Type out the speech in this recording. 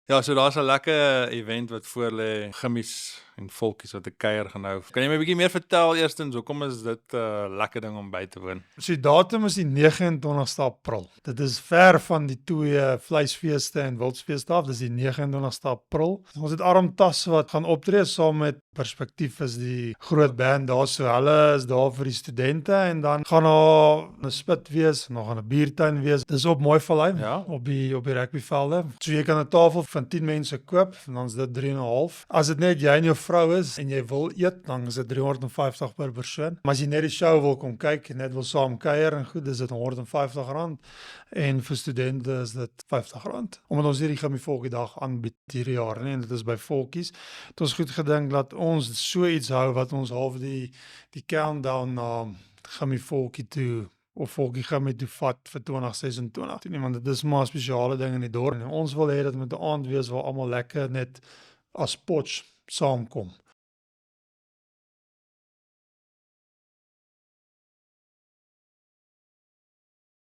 Ja, so daar's 'n lekker event wat voor lê, gimmies en volkies wat 'n kuier gaan hou. Kan jy my 'n bietjie meer vertel eerstens, hoekom is dit 'n lekker ding om by te woon? So die datum is die 29ste April. Dit is ver van die twee vleisfeeste en wildsfeeste af. Dis die 29ste April. Ons het Armtas wat gaan optree saam met Perspektief is die groot band daar. So hulle is daar vir die studente en dan gaan daar 'n spit wees, nog 'n biertuin wees. Dis op Mooivallei, Ja. op die rugbyvelde. So jy kan 'n tafel van 10 mense koop en dan is dit 3,5. As dit net jy en jou vrou is en jy wil eet, dan is dit 350 per persoon. Maar as jy net die show wil kom kyk en net wil saam kuier en goed, dis dit R150 en vir studente is dit R50. Omdat ons hierdie Gimmie Volkie dag aanbied hierdie jaar, nee, en dit is by Volkies. Het ons goed gedink dat ons so iets hou wat ons half die countdown na Gimmie Volkie toe of Volkie Gimmie toe vat vir 2026. Nee, want dit is maar 'n spesiale ding in die dorp en ons wil hê dat met 'n aand wees waar almal lekker net as potch saamkom.